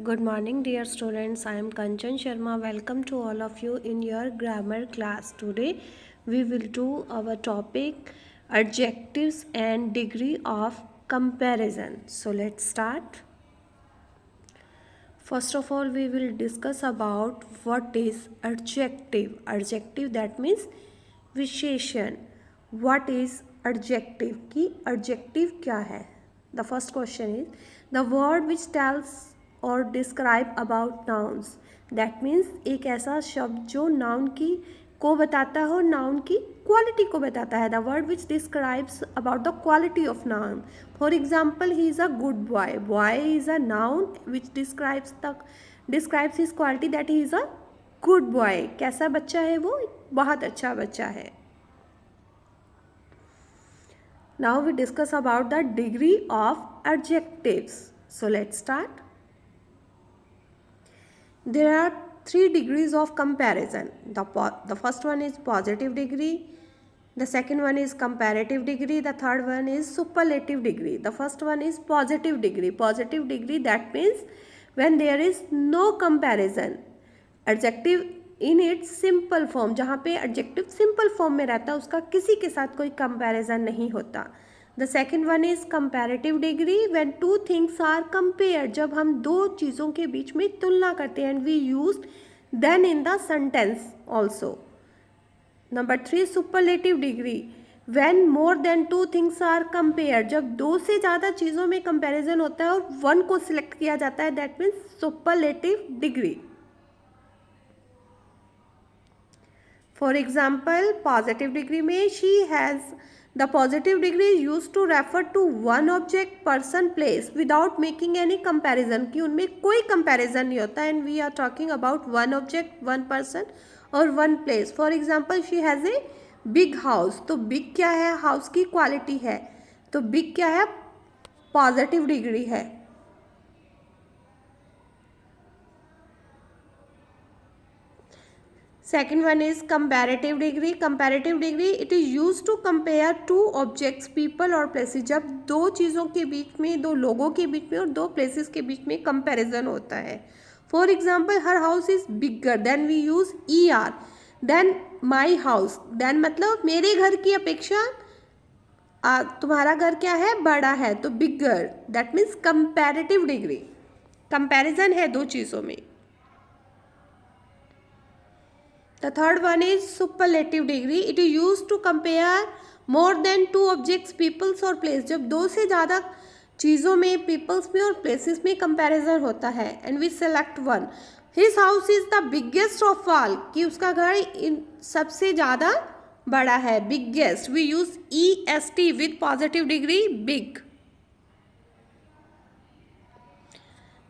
Good morning, dear students. I am Kanchan Sharma. Welcome to all of you in your grammar class. Today, we will do our topic adjectives and degree of comparison. So, let's start. First of all, we will discuss about what is adjective. Adjective, that means विशेषण. What is adjective? कि adjective क्या है? The first question is the word which tells or describe about nouns. That means एक ऐसा शब्द जो noun की को बताता हो, noun की क्वालिटी को बताता है. The word which describes about the quality of noun. For example, he is a good boy. Boy is a noun which describes his quality, that he is a good boy. कैसा बच्चा है वो? बहुत अच्छा बच्चा है. Now we discuss about the degree of adjectives. So let's start. There are 3 degrees of comparison. The first one is positive degree. The second one is comparative degree. The third one is superlative degree. The first one is positive degree. Positive degree, that means when there is no comparison. Adjective in its simple form, जहाँ पे adjective simple form में रहता है, उसका किसी के साथ कोई comparison नहीं होता. The second one is comparative degree, when two things are compared, जब हम दो चीज़ों के बीच में तुलना करते हैं, and we use then in the sentence also. Number 3, superlative degree, when more than two things are compared, जब दो से ज़्यादा चीज़ों में comparison होता है और one को select किया जाता है, that means superlative degree. For example, positive degree में she has, the positive degree is used to refer to one object, person, place without making any comparison, कि उनमें कोई comparison नहीं होता, and we are talking about one object, one person और one place. For example, she has a big house. तो big क्या है? house की quality है. तो big क्या है? positive degree है. Second one is comparative degree. Comparative degree, it is used to compare two objects, people or places. जब दो चीज़ों के बीच में, दो लोगों के बीच में और दो places के बीच में comparison होता है. For example, her house is bigger. Then we use er. Then my house. Then मतलब मेरे घर की अपेक्षा तुम्हारा घर क्या है? बड़ा है. तो bigger. That means comparative degree. Comparison है दो चीज़ों में. The third one is superlative degree. It is used to compare more than two objects, peoples or place. जब दो से ज़्यादा चीज़ों में, peoples में और places में comparison होता है, and we select one. His house is the biggest of all. कि उसका घर इन सबसे ज़्यादा बड़ा है. Biggest. We use est with positive degree, big.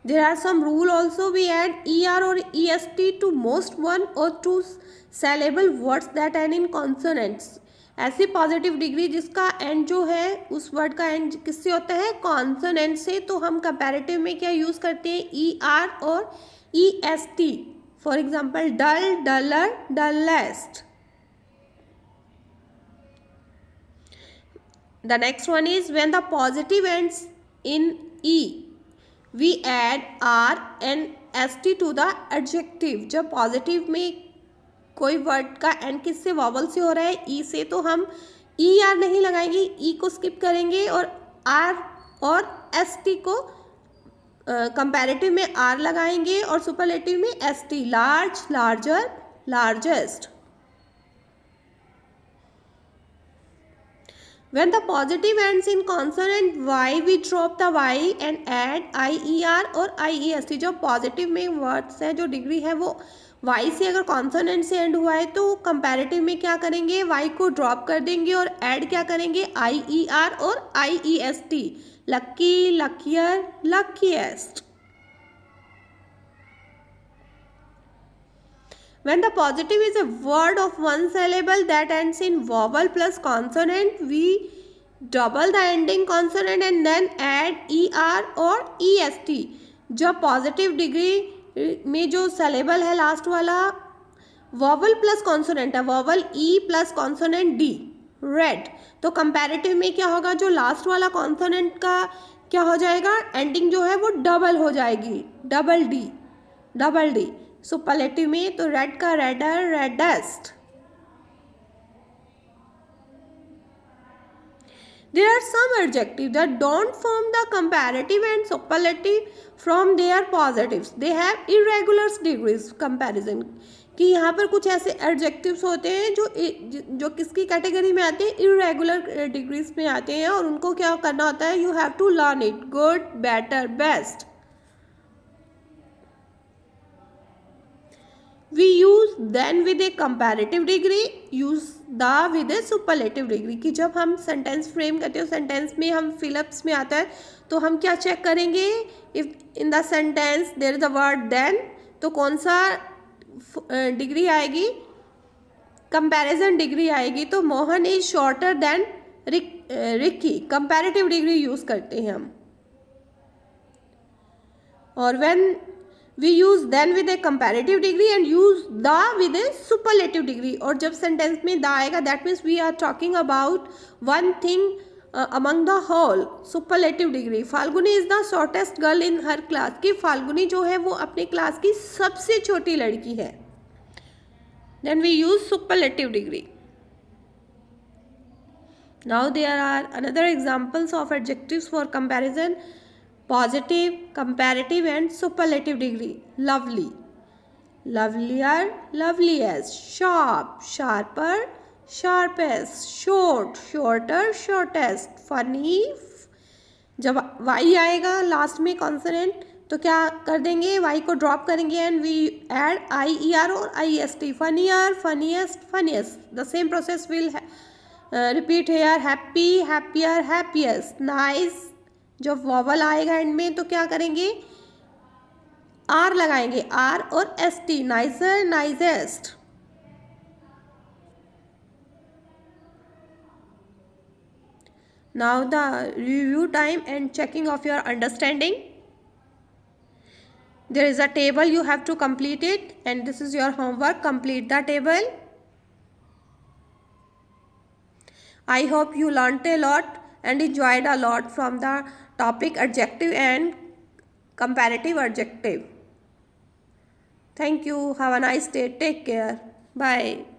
There are some rule also. We add er or est to most one or two syllable words that end in consonants. ऐसी positive degree जिसका and जो है, उस word का and किससे होता है? Consonant से. तो हम कंपैरेटिव में क्या यूज़ करते हैं? ई आर और E S T. For example dull, duller, dullest. The next one is when the positive ends in e, we add r and st to the adjective. जब positive में कोई word का and किससे, vowel से हो रहा है? ई से. तो हम ई आर नहीं लगाएंगे, ई को स्किप करेंगे और आर और एस टी को कंपैरेटिव में आर लगाएंगे और सुपरलेटिव में S T. Large, larger, largest. When the positive ends in consonant y, we drop the y and add ier और iest. जो पॉजिटिव में वर्ड्स है, जो डिग्री है, वो y से अगर कॉन्सोनेंट से एंड हुआ है तो कंपैरेटिव में क्या करेंगे? y को ड्रॉप कर देंगे और ऐड क्या करेंगे? ier और iest. Lucky, luckier, luckiest. When the positive is a word of one syllable that ends in vowel plus consonant, we double the ending consonant and then add er और est. जब positive degree में जो syllable है last वाला vowel plus consonant है, vowel E plus consonant D, red. तो comparative में क्या होगा? जो लास्ट वाला कॉन्सोनेंट का क्या हो जाएगा, एंडिंग जो है वो डबल हो जाएगी, डबल डी। सुपरलेटिव में तो रेड का raider, reddest. There are some adjectives that don't form the comparative and superlative from their positives. They have irregular degrees comparison. कि यहाँ पर कुछ ऐसे एडजेक्टिव्स होते हैं जो किसकी कैटेगरी में आते हैं, इरेगुलर डिग्रीज में आते हैं, और उनको क्या करना होता है, you have to learn it, good, better, best. We use then with a comparative degree, use the with a superlative degree. कि जब हम सेंटेंस फ्रेम करते हैं, सेंटेंस में हम फिलअप्स में आता है तो हम क्या चेक करेंगे, if in the sentence there is a word than, तो कौन सा डिग्री आएगी, कंपैरिजन डिग्री आएगी. तो Mohan is shorter than Rikki, comparative degree use करते हैं हम. और when we use then with a comparative degree and use the with a superlative degree. और जब सेंटेंस में the आएगा that means we are talking about one thing among the whole. superlative degree. Falguni is the shortest girl in her class. कि फाल्गुनी जो है वो अपने class की सबसे छोटी लड़की है. then we use superlative degree. now there are another examples of adjectives for comparison. Positive, comparative and superlative degree. Lovely, lovelier, loveliest. Sharp, sharper, sharpest. Short, shorter, shortest. Funny, जब y आएगा last में consonant तो क्या कर देंगे, y को drop करेंगे and we add IER और IST. Funnier, funniest, funniest. The same process will repeat here. Happy, happier, happiest. Nice, जब वॉवल आएगा एंड में तो क्या करेंगे, आर लगाएंगे, आर और ST. Nicer, nicest. Now the review time and checking of your understanding. There is a table, you have to complete it and this is your homework. Complete the table. I hope you learnt a lot and enjoyed a lot from the topic adjective and comparative adjective. Thank you. Have a nice day. Take care. Bye.